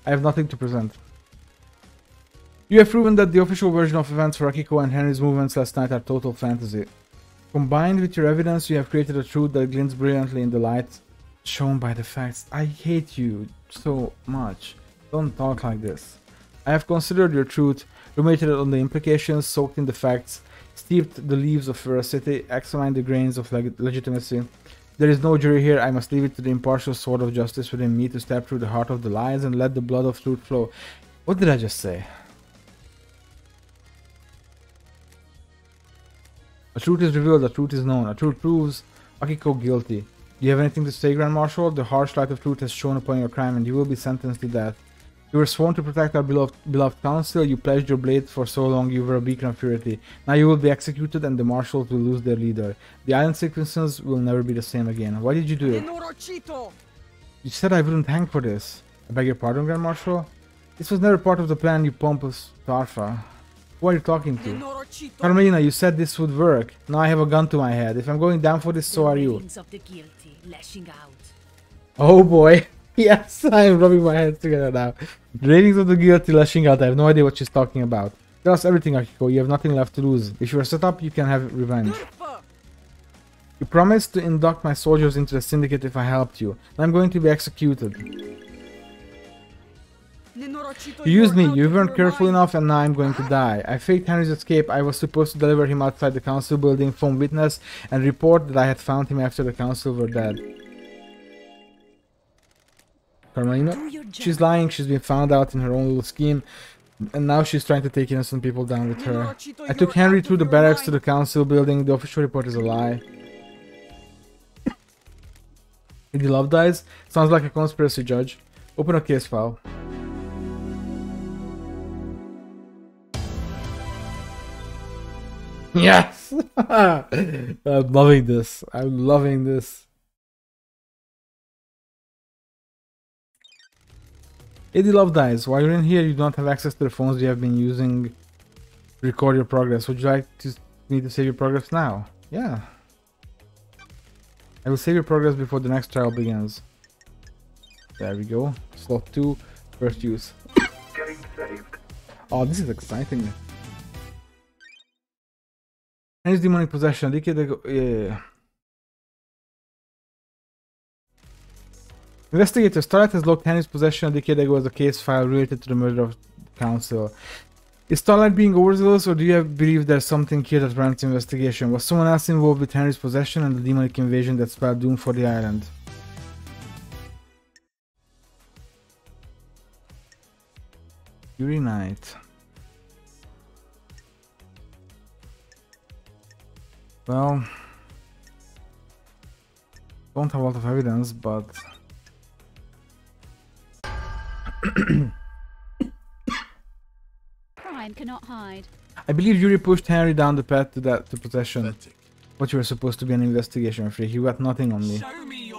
I have nothing to present. You have proven that the official version of events for Akiko and Henry's movements last night are total fantasy. Combined with your evidence, you have created a truth that glints brilliantly in the light shown by the facts. I hate you so much. Don't talk like this. I have considered your truth, ruminated on the implications, soaked in the facts, steeped the leaves of veracity, examined the grains of legitimacy. There is no jury here. I must leave it to the impartial sword of justice within me to step through the heart of the lies and let the blood of truth flow. What did I just say? A truth is revealed, a truth is known, a truth proves Akiko guilty. Do you have anything to say, Grand Marshal? The harsh light of truth has shone upon your crime and you will be sentenced to death. You were sworn to protect our beloved council, you pledged your blade for so long, you were a beacon of purity. Now you will be executed and the marshals will lose their leader. The island citizens will never be the same again. Why did you do it? You said I wouldn't hang for this. I beg your pardon, Grand Marshal? This was never part of the plan, you pompous Tarfa. Who are you talking to? Carmelina, you said this would work. Now I have a gun to my head. If I'm going down for this, so are you. Oh boy. Yes, I am rubbing my hands together now. The ratings of the guilty lashing out. I have no idea what she's talking about. Tell us everything, Akiko. You have nothing left to lose. If you are set up, you can have revenge. You promised to induct my soldiers into the syndicate if I helped you. I'm going to be executed. You used me, you weren't careful enough, and now I'm going to die. I faked Henry's escape. I was supposed to deliver him outside the council building, phone witness, and report that I had found him after the council were dead. Carmelina? She's lying, she's been found out in her own little scheme, and now she's trying to take innocent people down with her. I took Henry through the barracks to the council building. The official report is a lie. Lady Love dies? Sounds like a conspiracy, Judge. Open a case file. Yes! I'm loving this. I'm loving this. Lady Love dies. While you're in here, you don't have access to the phones you have been using to record your progress. Would you like me to save your progress now? Yeah. I will save your progress before the next trial begins. There we go. Slot 2, first use. Getting saved. Oh, this is exciting. Henry's demonic possession. Yeah. Investigator Starlight has logged Henry's possession a decade ago as a case file related to the murder of Council. Is Starlight being overzealous, or do you believe there's something here that warrants investigation? Was someone else involved with Henry's possession and the demonic invasion that spelled doom for the island? Yuri Knight. Well, don't have a lot of evidence, but Crime cannot hide. I believe Yuri pushed Henry down the path to possession. But you were supposed to be an investigation freak. You got nothing on me.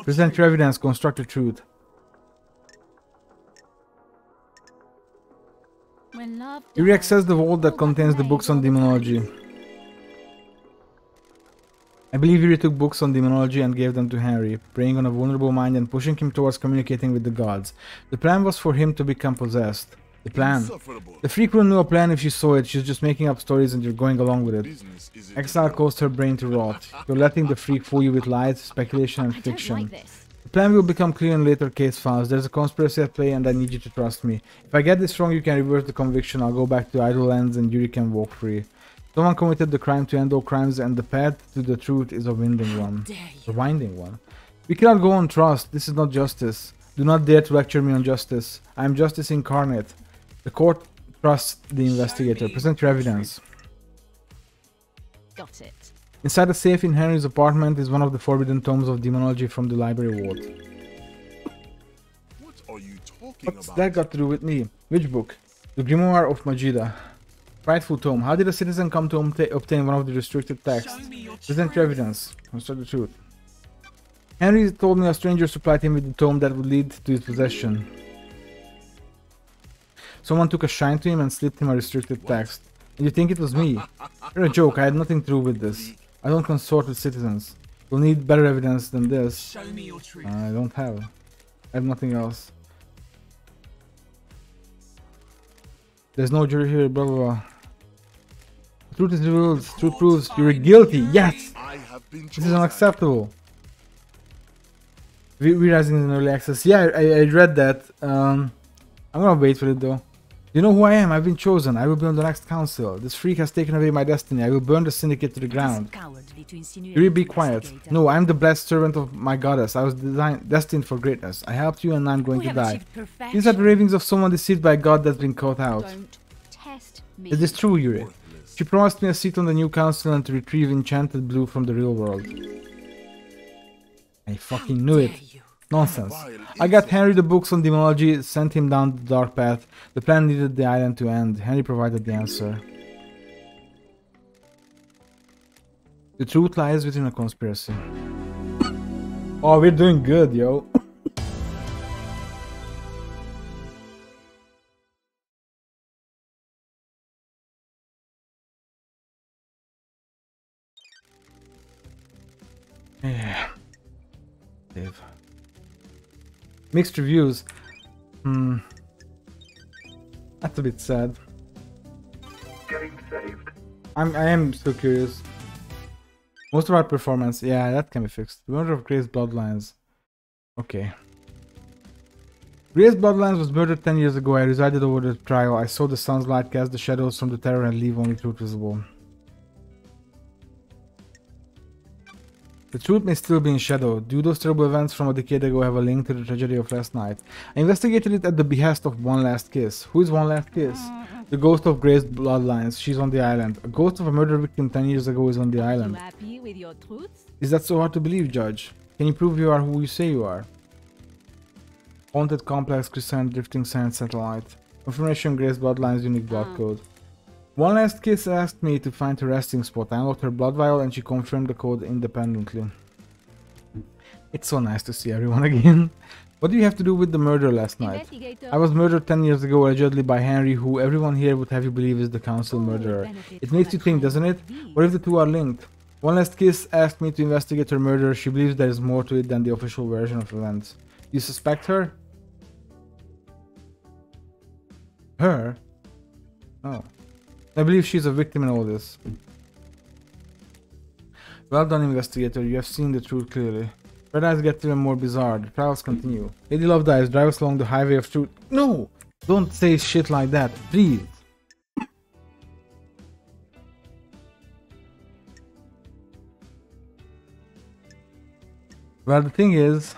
Present your evidence, construct the truth. When love Yuri accessed the vault that contains the books on demonology. I believe Yuri took books on demonology and gave them to Henry, preying on a vulnerable mind and pushing him towards communicating with the gods. The plan was for him to become possessed. The plan. The freak wouldn't know a plan if she saw it. She's just making up stories and you're going along with it. Exile caused her brain to rot. You're letting the freak fool you with lies, speculation and fiction. The plan will become clear in later case files. There's a conspiracy at play and I need you to trust me. If I get this wrong, you can reverse the conviction. I'll go back to Idle Lands and Yuri can walk free. Someone committed the crime to end all crimes, and the path to the truth is a winding one. A winding one. We cannot go on trust. This is not justice. Do not dare to lecture me on justice. I am justice incarnate. The court trusts the investigator. Present your evidence. got it. Inside a safe in Henry's apartment is one of the forbidden tomes of demonology from the library vault. What are you talking What's about? that got to do with me? Which book? The Grimoire of Majida. Frightful tome. How did a citizen come to obtain one of the restricted texts? Present your evidence. Construct the truth. Henry told me a stranger supplied him with the tome that would lead to his possession. Someone took a shine to him and slipped him a restricted text. And you think it was me? You're a joke. I had nothing to do with this. I don't consort with citizens. You'll need better evidence than this. Show me your truth. I don't have. I have nothing else. There's no jury here, blah blah blah. The truth is revealed. Truth proves you're guilty. Yes! I have been This is unacceptable. Re-rising in early access. Yeah, I read that. I'm gonna wait for it though. You know who I am? I've been chosen. I will be on the next council. This freak has taken away my destiny. I will burn the syndicate to the ground. You be quiet. No, I'm the blessed servant of my goddess. I was destined for greatness. I helped you and I'm going to die. These are the ravings of someone deceived by God that's been caught out. Don't test me. Is this true, Yuri? She promised me a seat on the new council and to retrieve enchanted blue from the real world. I fucking knew it. Nonsense. I got Henry the books on demonology, sent him down the dark path. The plan needed the island to end. Henry provided the answer. The truth lies within a conspiracy. Oh, we're doing good, yo. Yeah. Dave. Mixed reviews. That's a bit sad. Getting saved. I am still curious. Most of our performance, yeah, that can be fixed. The murder of Grace Bloodlines. Okay. Grace Bloodlines was murdered 10 years ago. I resided over the trial. I saw the sun's light cast the shadows from the terror and leave only truth visible. The truth may still be in shadow. Do those terrible events from a decade ago have a link to the tragedy of last night? I investigated it at the behest of One Last Kiss. Who is One Last Kiss? The ghost of Grace Bloodlines. She's on the island. A ghost of a murder victim 10 years ago is on the island. Happy with your truths? Is that so hard to believe, Judge? Can you prove you are who you say you are? Haunted complex, crystalline drifting sand satellite. Confirmation Grace Bloodlines unique blood code. One Last Kiss asked me to find her resting spot. I unlocked her blood vial and she confirmed the code independently. It's so nice to see everyone again. What do you have to do with the murder last night? I was murdered 10 years ago allegedly by Henry, who everyone here would have you believe is the council murderer. It makes you think, doesn't it? What if the two are linked? One Last Kiss asked me to investigate her murder. She believes there is more to it than the official version of events. You suspect her? Her? Oh. I believe she's a victim in all this. Well done, investigator. You have seen the truth clearly. Red eyes get even more bizarre. The trials continue. Lady Love Dies. Drive us along the highway of truth. No! Don't say shit like that, please. Well, the thing is,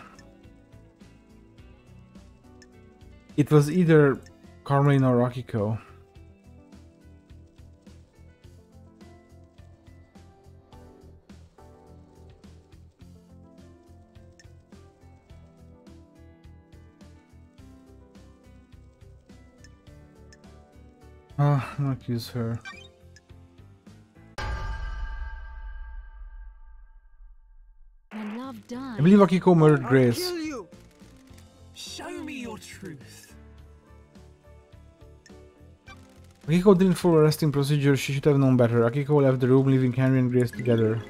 it was either Carmelin or Akiko. I'm gonna accuse her. When love dies. I believe Akiko murdered Grace. I'll kill you. Show me your truth. Akiko didn't follow arresting procedure. She should have known better. Akiko left the room, leaving Henry and Grace together.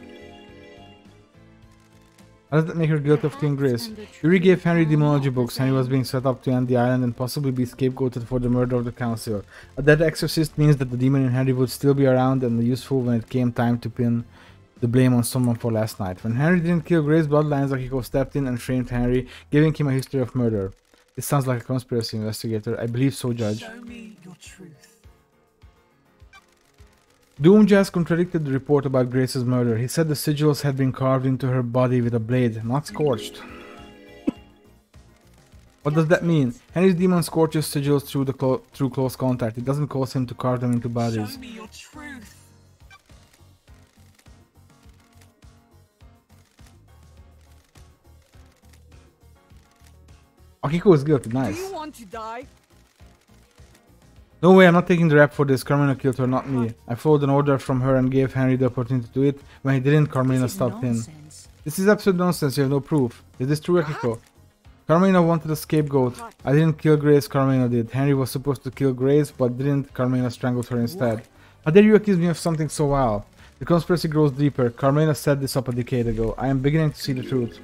How does that make her guilty of killing Grace? Yuri gave Henry demonology books. Henry was being set up to end the island and possibly be scapegoated for the murder of the council. A dead exorcist means that the demon in Henry would still be around and useful when it came time to pin the blame on someone for last night. When Henry didn't kill Grace Bloodlines, Akiko stepped in and framed Henry, giving him a history of murder. This sounds like a conspiracy, investigator. I believe so, Judge. Show me your truth. Doom Jazz contradicted the report about Grace's murder. He said the sigils had been carved into her body with a blade, not scorched. What does that mean? Henry's demon scorches sigils through close contact. It doesn't cause him to carve them into bodies. Show me your truth. Akiko is guilty, Do nice. you want to die? No way, I'm not taking the rap for this. Carmina killed her, not me. I followed an order from her and gave Henry the opportunity to do it. When he didn't, Carmina stopped him. This is absolute nonsense, you have no proof. Is this true, Akiko? Carmina wanted a scapegoat. I didn't kill Grace, Carmina did. Henry was supposed to kill Grace, but didn't. Carmina strangled her instead. How dare you accuse me of something so vile? The conspiracy grows deeper. Carmina set this up a decade ago. I am beginning to see the truth.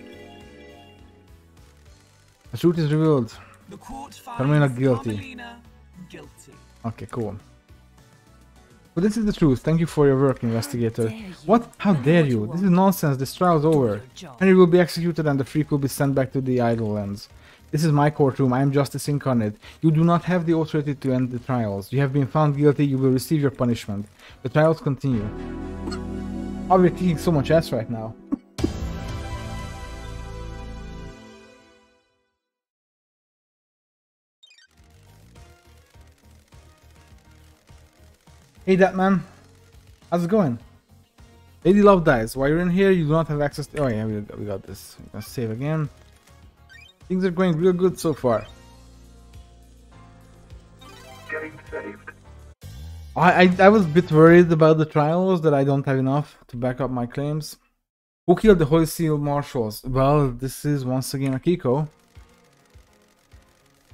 The truth is revealed. The court finds Carmina guilty. Carmelina guilty. Okay, cool. But this is the truth. Thank you for your work, investigator. What? How dare you? This is nonsense. This trial's over. Henry will be executed and the freak will be sent back to the Idlelands. This is my courtroom. I am justice incarnate. You do not have the authority to end the trials. You have been found guilty. You will receive your punishment. The trials continue. Oh, we're kicking so much ass right now. Hey, that man. How's it going? Lady Love dies. While you're in here, you do not have access to... Oh yeah, we got this. Let's save again. Things are going real good so far. Getting saved. I was a bit worried about the trials, that I don't have enough to back up my claims. Who killed the Holy Seal Marshals? Well, this is once again Akiko.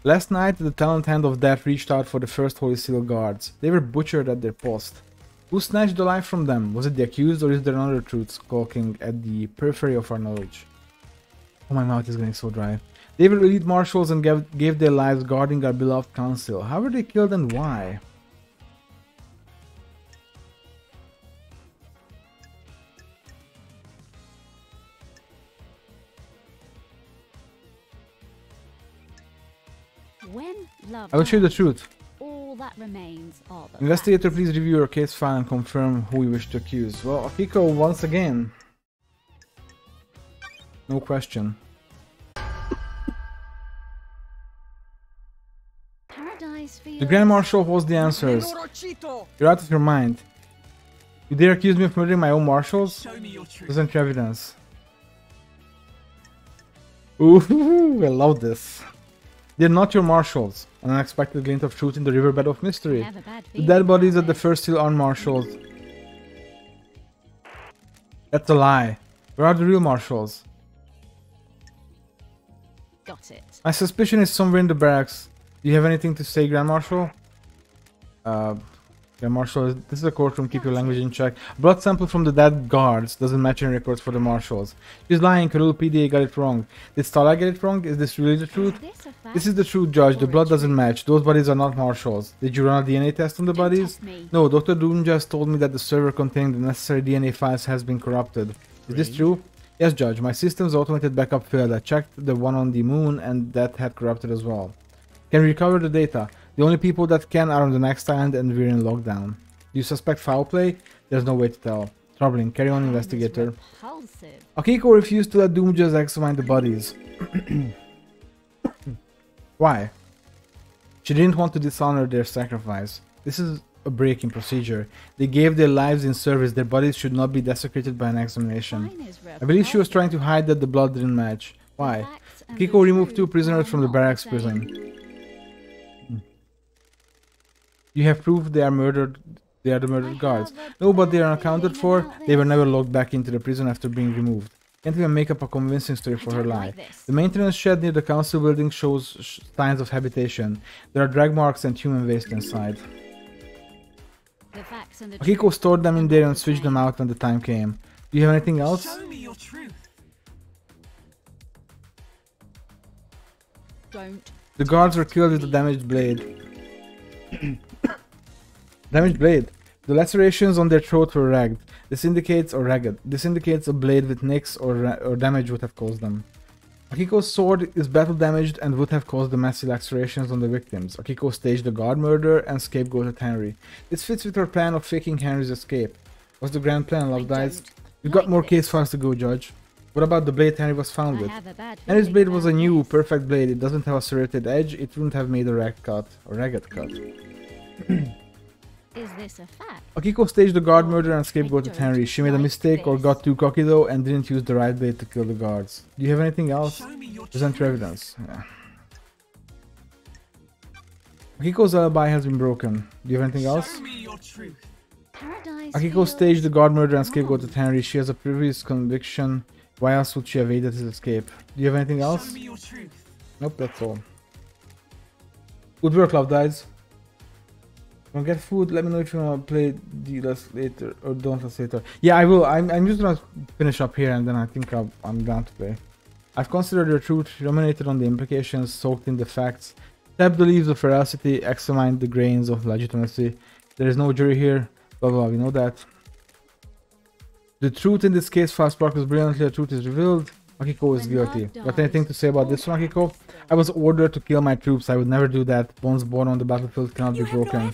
Last night, the talent hand of death reached out for the first Holy Seal guards. They were butchered at their post. Who snatched the life from them? Was it the accused, or is there another truth skulking at the periphery of our knowledge? Oh, my mouth is getting so dry. They were elite marshals and gave their lives guarding our beloved council. How were they killed and why? When love I will show you the dies, truth. all that remains are the Investigator, facts. please review your case file and confirm who you wish to accuse. Well, Akiko, once again. No question. Paradise The feels... Grand Marshal holds the answers. You're out of your mind. You dare accuse me of murdering my own marshals? Show me your truth. Present your evidence. Ooh, I love this. They're not your marshals. An unexpected glint of truth in the riverbed of mystery. I have a bad The feeling dead bodies about at the this. first seal aren't marshals. That's a lie. Where are the real marshals? Got it. My suspicion is somewhere in the barracks. Do you have anything to say, Grand Marshal? Grand Marshal, this is a courtroom, keep your language in check. Blood sample from the dead guards doesn't match any records for the marshals. She's lying, Karul PDA got it wrong. Did Stala get it wrong? Is this really the truth? Is this a fact? This is the truth, Judge. The or a blood doesn't truth? match. Those bodies are not marshals. Did you run a DNA test on the Don't bodies? test me. No, Dr. Doom just told me that the server containing the necessary DNA files has been corrupted. Is this true? Yes, Judge. My system's automated backup failed. I checked the one on the moon and that had corrupted as well. Can we recover the data? The only people that can are on the next island and we're in lockdown. Do you suspect foul play? There's no way to tell. Troubling. Carry on, investigator. Repulsive. Akiko refused to let Doom just examine the bodies. Why? She didn't want to dishonor their sacrifice. This is a break in procedure. They gave their lives in service. Their bodies should not be desecrated by an examination. Mine is I believe she was trying to repulsive. hide that the blood didn't match. Why? Facts and Akiko the removed 2 truth prisoners are from the not barracks same. prison. You have proof they are murdered. They are the murdered guards. No, but they are accounted for. They were never locked back into the prison after being removed. Can't even make up a convincing story for her don't lie. like this. The maintenance shed near the council building shows signs of habitation. There are drag marks and human waste inside. The facts and the Akiko truth stored them in are there not and the switched them same. out when the time came. Do you have anything else? Show me your truth. Don't. The guards were killed with a damaged blade. Damaged blade. The lacerations on their throat were ragged. This indicates a blade with nicks or damage would have caused them. Akiko's sword is battle damaged and would have caused the messy lacerations on the victims. Akiko staged the guard murder and scapegoated Henry. This fits with her plan of faking Henry's escape. What's the grand plan, Love Dice? We've got like more this. case files to go, Judge. What about the blade Henry was found I with? have a bad Henry's feeling blade was a about new, this. perfect blade. It doesn't have a serrated edge. It wouldn't have made a ragged cut. Is this a fact? Akiko staged the guard murder and scapegoated don't Henry. She made a like mistake or this. got too cocky though and didn't use the right blade to kill the guards. Do you have anything else? Show me your Present truth. your evidence. Yeah. Akiko's alibi has been broken. Do you have anything else? Show me your truth. Paradise Akiko feels staged the guard murder and wrong. scapegoated Henry. She has a previous conviction. Why else would she have aided his escape? Do you have anything Show else? me your truth. Nope, that's all. Good work, Love Dies. Wanna get food? Let me know if you wanna play Dauntless later or Dauntless later. Yeah, I will. I'm just gonna finish up here and then I think I'm down to play. I've considered your truth, ruminated on the implications, soaked in the facts. Tap the leaves of veracity, examine the grains of legitimacy. There is no jury here. Blah blah, we know that. The truth in this case fast sparkles brilliantly, the truth is revealed. Akiko is guilty. Got anything to say about this one, Akiko? I was ordered to kill my troops. I would never do that. Bones born on the battlefield cannot be broken.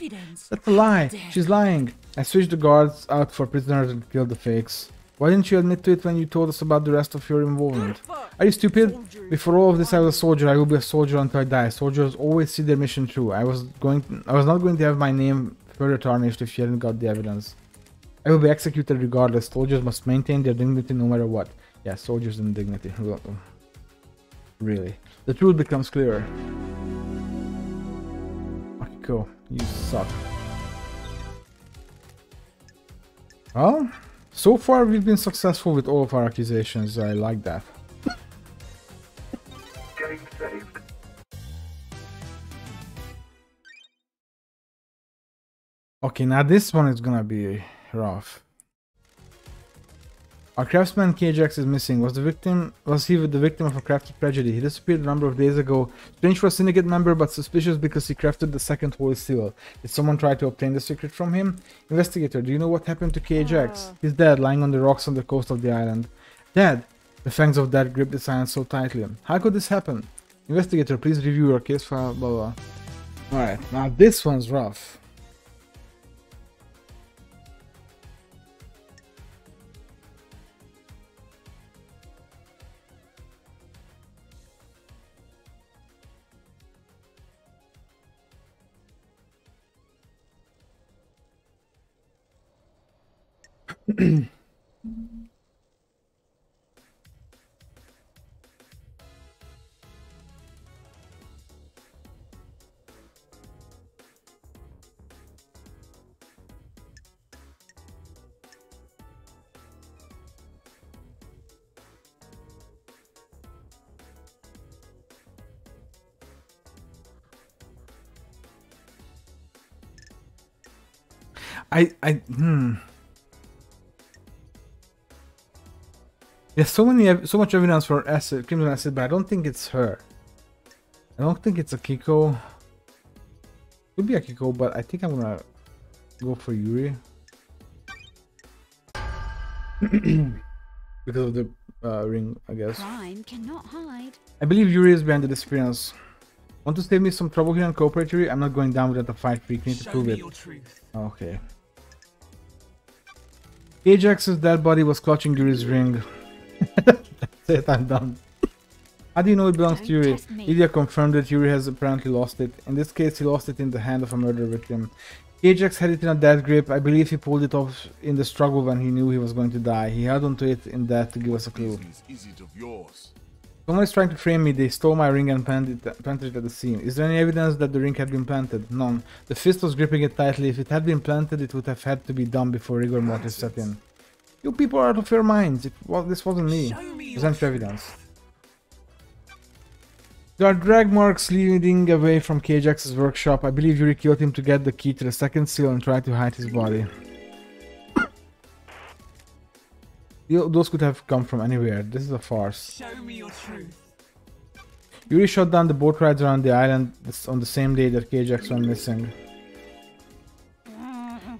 That's a lie. She's lying. I switched the guards out for prisoners and killed the fakes. Why didn't you admit to it when you told us about the rest of your involvement? Are you stupid? Before all of this I was a soldier. I will be a soldier until I die. Soldiers always see their mission through. I was not going to have my name further tarnished if she hadn't got the evidence. I will be executed regardless. Soldiers must maintain their dignity no matter what. Yeah, soldiers and dignity. Really. The truth becomes clearer. Akiko, you suck. Well, so far we've been successful with all of our accusations. I like that. Getting saved. Okay, now this one is gonna be rough. Our craftsman KJX is missing. Was he the victim of a crafted tragedy? He disappeared a number of days ago. Strange for a syndicate member, but suspicious because he crafted the second holy seal. Did someone try to obtain the secret from him? Investigator, do you know what happened to KJX? He's dead, lying on the rocks on the coast of the island. Dead? The fangs of death grip the silence so tightly. How could this happen? Investigator, please review your case file, blah blah. Alright, now this one's rough. There's so much evidence for acid, crimson acid, but I don't think it's her. I don't think it's Akiko. Could be Akiko, but I think I'm gonna go for Yuri. Because of the ring, I guess. Crime cannot hide. I believe Yuri is behind the disappearance. Want to save me some trouble here and cooperate, Yuri? I'm not going down without a fight freak. Need to prove it. Okay. Ajax's dead body was clutching Yuri's ring. That's it, I'm done. How do you know it belongs to Yuri? Lydia confirmed that Yuri has apparently lost it. In this case, he lost it in the hand of a murder victim. Ajax had it in a death grip. I believe he pulled it off in the struggle when he knew he was going to die. He held onto it in death to give us a clue. Someone is trying to frame me. They stole my ring and planted it at the seam. Is there any evidence that the ring had been planted? None. The fist was gripping it tightly. If it had been planted, it would have had to be done before rigor mortis set in. You people are out of your minds. This wasn't me. Present your evidence. There are drag marks leading away from KJX's workshop. I believe Yuri killed him to get the key to the second seal and try to hide his body. Those could have come from anywhere. This is a farce. Show me your truth. Yuri shot down the boat rides around the island on the same day that KJX went missing.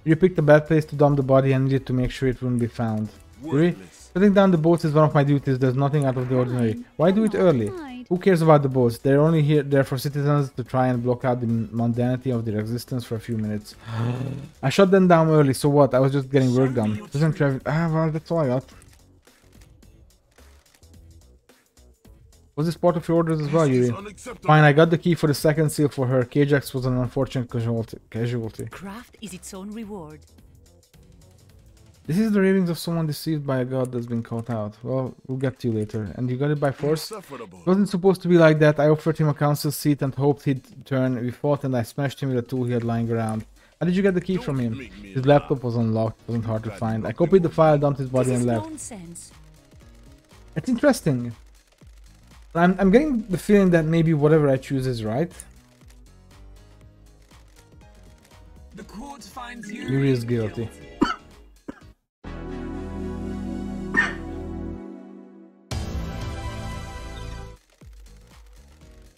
Yuri picked a bad place to dump the body and needed to make sure it wouldn't be found. Yuri, shutting down the boats is one of my duties. There's nothing out of the ordinary. Why do it early? Who cares about the boats? They're only there for citizens to try and block out the mundanity of their existence for a few minutes. I shut them down early, so what? I was just getting work done. Doesn't travel. Well, that's all I got. Was this part of your orders as well, Yuri? Fine, I got the key for the second seal for her. KJX was an unfortunate casualty. Craft is its own reward. This is the ravings of someone deceived by a god that's been caught out. Well, we'll get to you later. And you got it by force? It wasn't supposed to be like that. I offered him a council seat and hoped he'd turn. We fought and I smashed him with a tool he had lying around. How did you get the key from him? His laptop was unlocked. It wasn't hard to find. I copied the file, dumped his body and left. It's interesting. I'm getting the feeling that maybe whatever I choose is right. The court finds Yuri is guilty.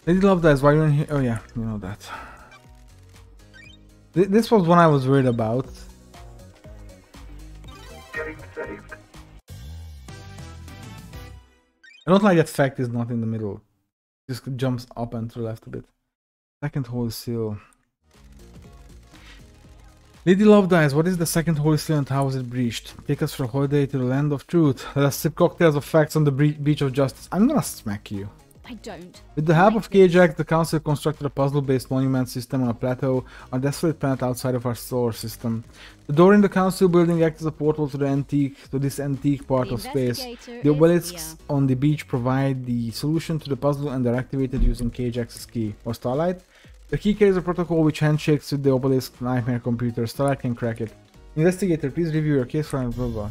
Lady Love Dies, why are you in here? Oh yeah, you know that. This was one I was worried about. Getting saved. I don't like that fact is not in the middle. Just jumps up and to the left a bit. Second Holy Seal. Lady Love Dies, what is the second Holy Seal and how was it breached? Take us for a holiday to the land of truth. Let us sip cocktails of facts on the beach of justice. I'm gonna smack you. I don't. With the help of KJax, the Council constructed a puzzle-based monument system on a plateau on a desolate planet outside of our solar system. The door in the Council building acts as a portal to this antique part The of space. investigator The is obelisks here. on the beach provide the solution to the puzzle and are activated using KJax's key, or Starlight. The key carries a protocol which handshakes with the obelisk nightmare computer. Starlight can crack it. Investigator, please review your case for blah blah.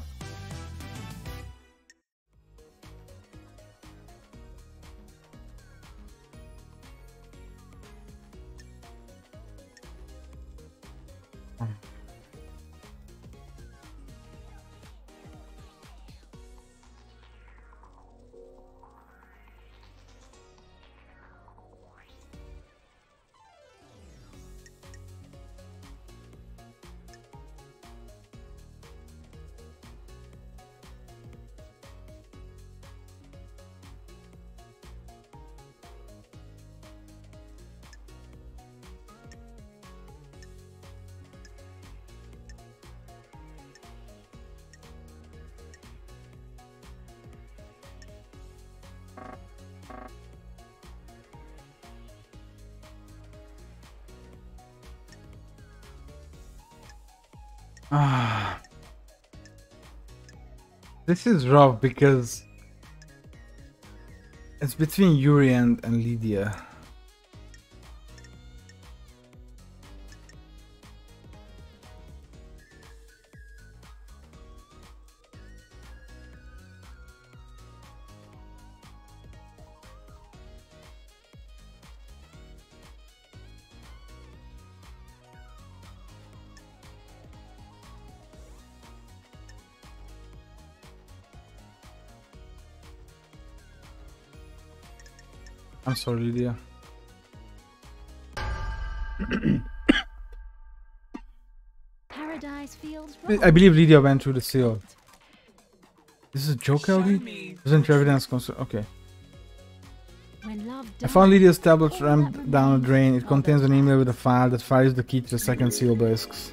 Ah, this is rough because it's between Yuri and Lydia. I'm sorry, Lydia. Paradise feels I wrong. believe Lydia went through the seal. This is a joke, Show LD? me. Isn't your evidence concerned? Okay. When love I found dies, Lydia's tablet all rammed that down a remains drain. It are contains the an email facts. with a file that fires the key to the second seal obelisks.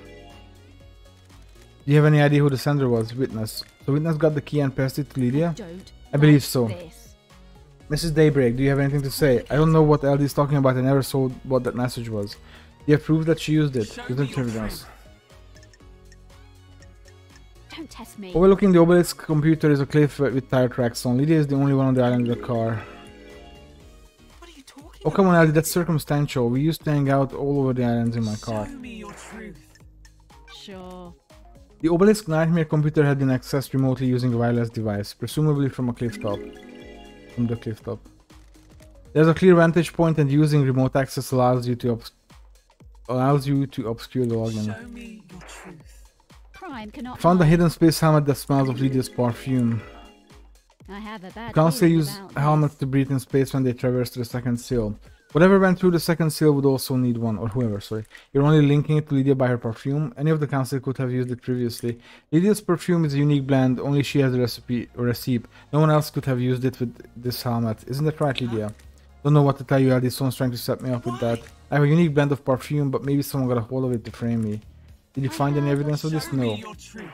Do you have any idea who the sender was? Witness. So Witness got the key and passed it to Lydia? Don't I believe like so. this. Mrs. Daybreak, do you have anything to say? I don't know what LD is talking about. I never saw what that message was. Do you have proof that she used it? Show Isn't me it your evidence? Don't test me. Overlooking the obelisk computer is a cliff with tire tracks on. Lydia is the only one on the island with a car. What are you talking Oh come on, LD, that's circumstantial. We used to hang out all over the islands in my car. Show me your truth. Sure. The obelisk nightmare computer had been accessed remotely using a wireless device, presumably from a cliff top. From the cliff top. There's a clear vantage point, and using remote access allows you to obscure the login. Show me your truth. Prime cannot. Found a lie. hidden space helmet that smells of Lydia's perfume. I have a bad Council feeling use about helmets this. to breathe in space when they traverse to the second seal. Whatever went through the second seal would also need one, or whoever, sorry. You're only linking it to Lydia by her perfume. Any of the council could have used it previously. Lydia's perfume is a unique blend, only she has the receipt. No one else could have used it with this helmet. Isn't that right, Lydia? Don't know what to tell you, LD. Someone's trying to set me up with that. I have a unique blend of perfume, but maybe someone got a hold of it to frame me. Did you find any evidence of this? Show No. me your truth.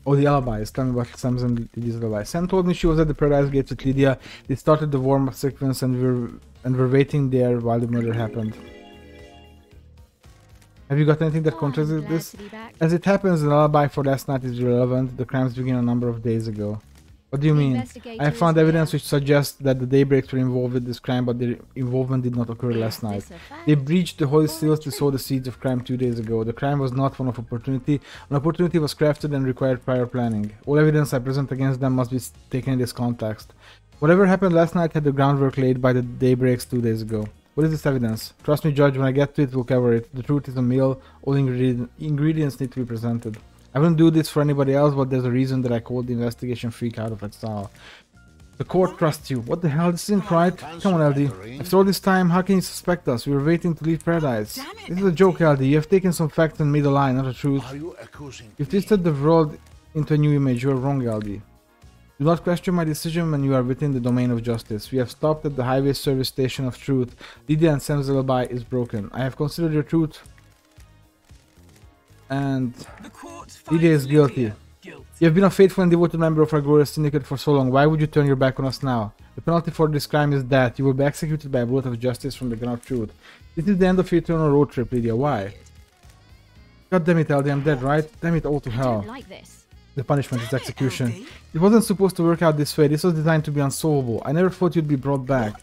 Oh, the alibis. Tell me about Sam's and Lydia's alibi. Sam told me she was at the Paradise Gates with Lydia. They started the warm-up sequence and were waiting there while the murder happened. Have you got anything that Oh, I'm contradicts glad this? to be back. As it happens, the alibi for last night is irrelevant. The crimes began a number of days ago. What do you The mean? investigator I have is found evidence here. which suggests that the Daybreaks were involved with this crime, but their involvement did not occur last Is night. this a fact? They breached the holy or seals to truth? sow the seeds of crime 2 days ago. The crime was not one of opportunity. An opportunity was crafted and required prior planning. All evidence I present against them must be taken in this context. Whatever happened last night had the groundwork laid by the Daybreaks 2 days ago. What is this evidence? Trust me, Judge, when I get to it, we'll cover it. The truth is a meal. All ingredients need to be presented. I wouldn't do this for anybody else, but there's a reason that I called the investigation freak out of exile. The court trusts you. What the hell? This isn't right. Come on, LD. After all this time, how can you suspect us? We were waiting to leave paradise. This is a joke, LD. You have taken some facts and made a lie, not a truth. You've twisted the world into a new image. You are wrong, LD. Do not question my decision when you are within the domain of justice. We have stopped at the highway service station of truth. Lydia and Sam's alibi is broken. I have considered your truth. And Lydia is guilty. You have been a faithful and devoted member of our glorious syndicate for so long. Why would you turn your back on us now? The penalty for this crime is death. You will be executed by a bullet of justice from the gun of truth. This is the end of your eternal road trip, Lydia. Why? God damn it, LD, I'm dead, right? Damn it all to hell. The punishment is execution. It wasn't supposed to work out this way. This was designed to be unsolvable. I never thought you'd be brought back.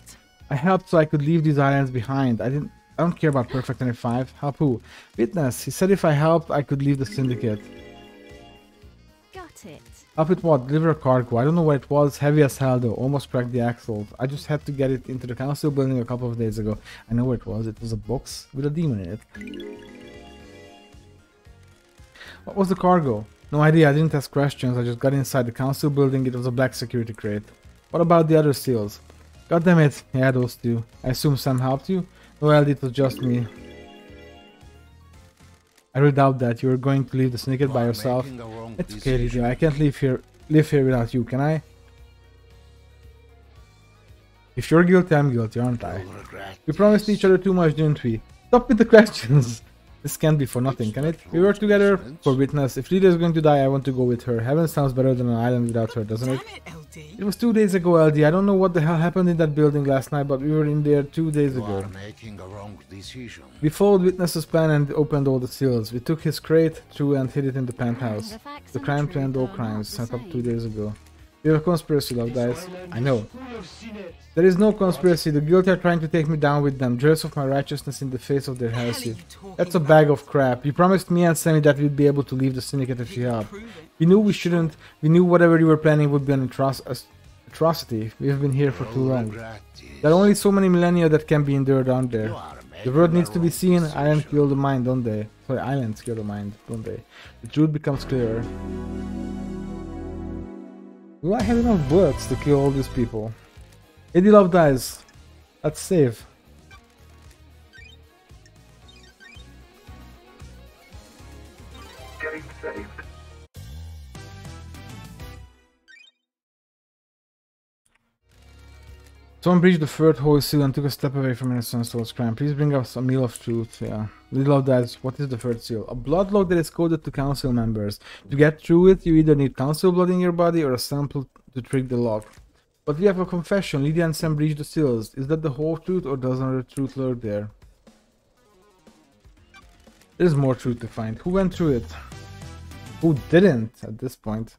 I helped so I could leave these islands behind. I don't care about Perfect 95. Help who? Witness. He said if I helped, I could leave the syndicate. Got it. Help with what? Deliver a cargo. I don't know what it was. Heavy as hell though. Almost cracked the axles. I just had to get it into the council building a couple of days ago. I know where it was. It was a box with a demon in it. What was the cargo? No idea, I didn't ask questions, I just got inside the council building, it was a black security crate. What about the other seals? God damn it, yeah, those two. I assume Sam helped you? Well, it was just me. I really doubt that. You were going to leave the syndicate by yourself. It's okay, Lydia, I can't live here without you, can I? If you're guilty, I'm guilty, aren't I? We promised each other too much, didn't we? Stop with the questions! This can't be for nothing, can it? We work together for Witness. If Lydia is going to die, I want to go with her. Heaven sounds better than an island without her, doesn't it? It was 2 days ago, LD. I don't know what the hell happened in that building last night, but we were in there 2 days ago. We followed Witness's plan and opened all the seals. We took his crate through and hid it in the penthouse. The crime to end all crimes, set up 2 days ago. We have a conspiracy, love dice. I know. There is no conspiracy. The guilty are trying to take me down with them, jealous of my righteousness in the face of their heresy. That's a bag of crap. You promised me and Sammy that we'd be able to leave the syndicate if you help. We knew we shouldn't. We knew whatever you were planning would be an atrocity. We have been here for too long. There are only so many millennia that can be endured down there. The world needs to be seen. Islands kill the mind, don't they? Sorry, islands kill the mind, don't they? The truth becomes clearer. Will I have enough bullets to kill all these people? Eddie Love dies. Let's save. Getting saved. Someone breached the third holy seal and took a step away from innocence towards crime. Please bring us a meal of truth. Yeah. Little of that. What is the third seal? A blood log that is coded to council members. To get through it, you either need council blood in your body or a sample to trick the lock. But we have a confession. Lydia and Sam breached the seals. Is that the whole truth or does another truth lurk there? There's more truth to find. Who went through it? Who didn't at this point?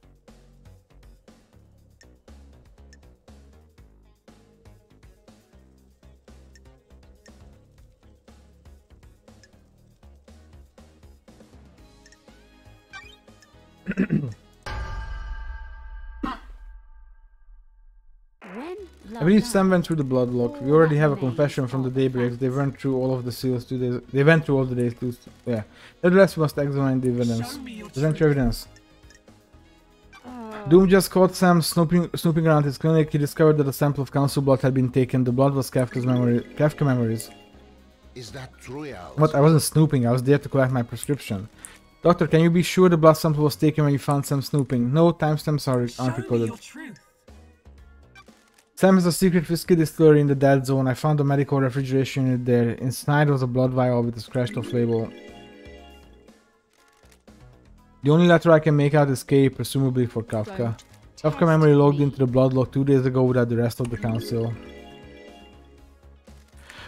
I believe Sam went through the blood lock. We already have a confession from the daybreaks. They went through all of the seals 2 days. They went through all the days too. Yeah. Nevertheless, we must examine the evidence. Present your evidence. Doom just caught Sam snooping around his clinic. He discovered that a sample of council blood had been taken. The blood was Kafka memories. Is that true, Al? What? I wasn't snooping. I was there to collect my prescription. Doctor, can you be sure the blood sample was taken when you found Sam snooping? No, timestamps aren't recorded. Sam is a secret whiskey distillery in the dead zone. I found a medical refrigeration unit there. Inside was a blood vial with a scratched off label. The only letter I can make out is K, presumably for Kafka. Kafka memory logged into the blood log 2 days ago without the rest of the council.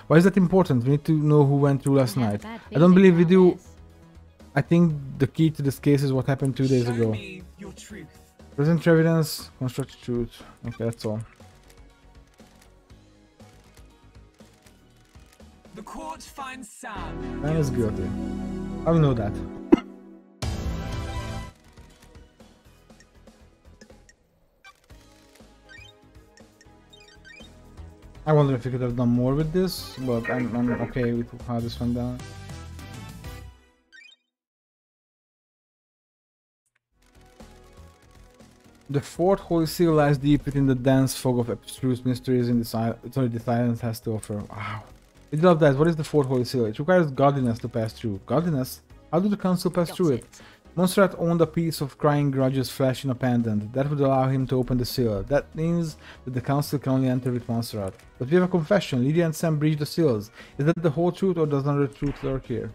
Why is that important? We need to know who went through last night. I don't believe we do. I think the key to this case is what happened 2 days ago. Present evidence, construct truth. Okay, that's all. The court finds Sam. Man is guilty. How do we know that? I wonder if we could have done more with this, but I'm okay with how this went down. The fourth holy seal lies deep within the dense fog of abstruse mysteries in the silence has to offer. Wow. I love that. What is the fourth holy seal? It requires godliness to pass through. Godliness? How did the council pass through it? Montserrat owned a piece of crying grudges flesh in a pendant. That would allow him to open the seal. That means that the council can only enter with Montserrat. But we have a confession. Lydia and Sam breached the seals. Is that the whole truth or does another truth lurk here?